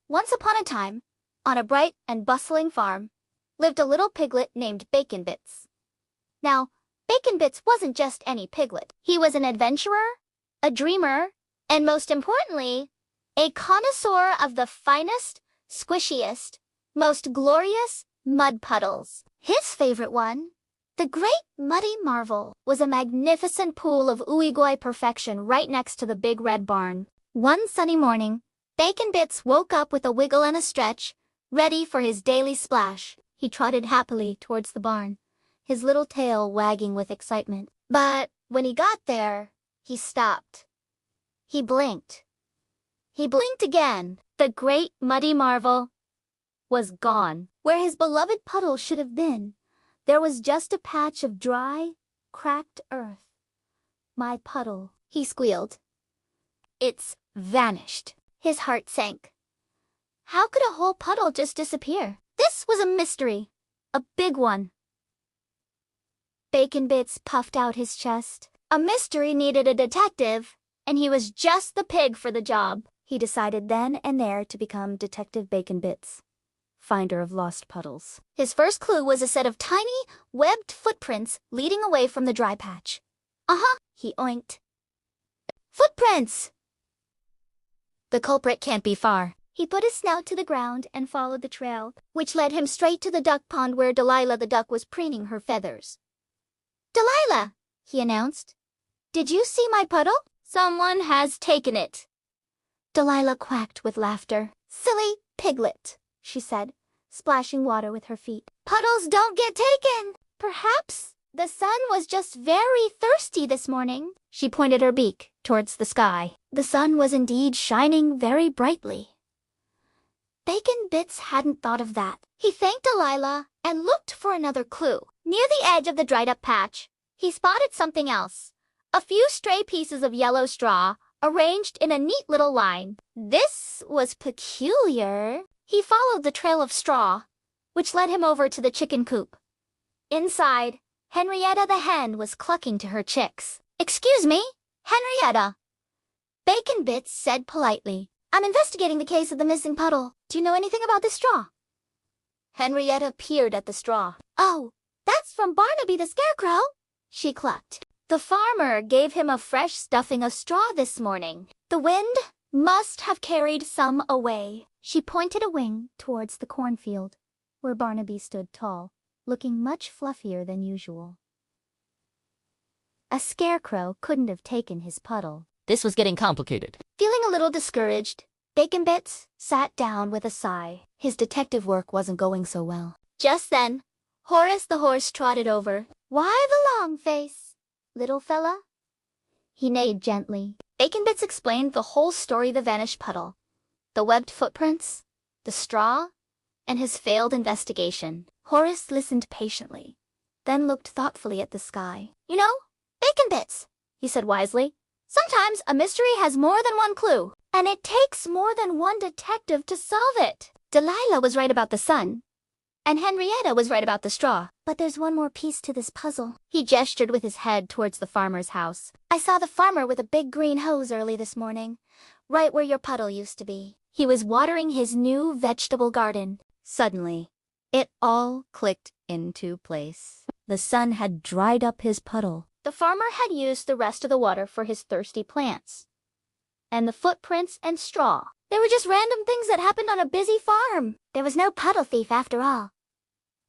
Once upon a time, on a bright and bustling farm, lived a little piglet named Bacon Bits. Now, Bacon Bits wasn't just any piglet. He was an adventurer, a dreamer, and most importantly, a connoisseur of the finest, squishiest, most glorious mud puddles. His favorite one, the Great Muddy Marvel, was a magnificent pool of ooey-gooey perfection right next to the big red barn. One sunny morning, Bacon Bits woke up with a wiggle and a stretch, ready for his daily splash. He trotted happily towards the barn, his little tail wagging with excitement. But when he got there, he stopped. He blinked. He blinked again. The Great Muddy Marvel was gone. Where his beloved puddle should have been, there was just a patch of dry, cracked earth. "My puddle," he squealed. "It's vanished." His heart sank. How could a whole puddle just disappear? This was a mystery, a big one. Bacon Bits puffed out his chest. A mystery needed a detective, and he was just the pig for the job. He decided then and there to become Detective Bacon Bits, finder of lost puddles. His first clue was a set of tiny, webbed footprints leading away from the dry patch. He oinked. "Footprints! The culprit can't be far." He put his snout to the ground and followed the trail, which led him straight to the duck pond where Delilah the duck was preening her feathers. "Delilah," he announced, "did you see my puddle? Someone has taken it." Delilah quacked with laughter. "Silly piglet," she said, splashing water with her feet. "Puddles don't get taken. Perhaps the sun was just very thirsty this morning." She pointed her beak towards the sky. The sun was indeed shining very brightly. Bacon Bits hadn't thought of that. He thanked Delilah and looked for another clue. Near the edge of the dried-up patch, he spotted something else. A few stray pieces of yellow straw arranged in a neat little line. This was peculiar. He followed the trail of straw, which led him over to the chicken coop. Inside, Henrietta the hen was clucking to her chicks. "Excuse me, Henrietta," Bacon Bits said politely. "I'm investigating the case of the missing puddle. Do you know anything about this straw?" Henrietta peered at the straw. "Oh, that's from Barnaby the Scarecrow," she clucked. "The farmer gave him a fresh stuffing of straw this morning. The wind must have carried some away." She pointed a wing towards the cornfield, where Barnaby stood tall, looking much fluffier than usual. A scarecrow couldn't have taken his puddle. This was getting complicated. Feeling a little discouraged, Bacon Bits sat down with a sigh. His detective work wasn't going so well. Just then, Horace the horse trotted over. "Why the long face, little fella?" He neighed gently. Bacon Bits explained the whole story of the vanished puddle, the webbed footprints, the straw, and his failed investigation. Horace listened patiently, then looked thoughtfully at the sky. "You know, Bacon Bits," he said wisely, "sometimes a mystery has more than one clue, and it takes more than one detective to solve it." Delilah was right about the sun, and Henrietta was right about the straw. "But there's one more piece to this puzzle." He gestured with his head towards the farmer's house. "I saw the farmer with a big green hose early this morning, right where your puddle used to be. He was watering his new vegetable garden." Suddenly, it all clicked into place. The sun had dried up his puddle. The farmer had used the rest of the water for his thirsty plants. And the footprints and straw, they were just random things that happened on a busy farm. There was no puddle thief after all.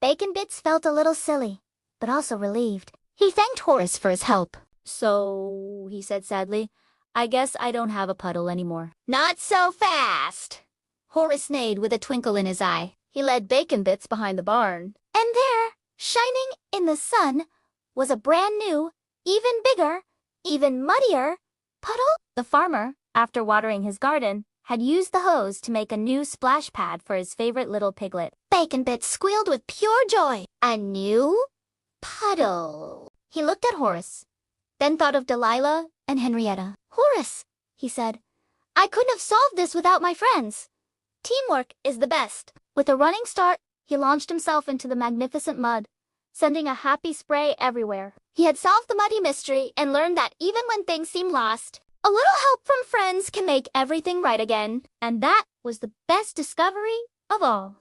Bacon Bits felt a little silly, but also relieved. He thanked Horace for his help. "So," he said sadly, "I guess I don't have a puddle anymore." "Not so fast," Horace neighed with a twinkle in his eye. He led Bacon Bits behind the barn. And there, shining in the sun, was a brand new, even bigger, even muddier puddle. The farmer, after watering his garden, had used the hose to make a new splash pad for his favorite little piglet. Bacon Bits squealed with pure joy. A new puddle. He looked at Horace, then thought of Delilah and Henrietta. "Horace," he said, "I couldn't have solved this without my friends. Teamwork is the best." With a running start, he launched himself into the magnificent mud, sending a happy spray everywhere. He had solved the muddy mystery and learned that even when things seem lost, a little help from friends can make everything right again. And that was the best discovery of all.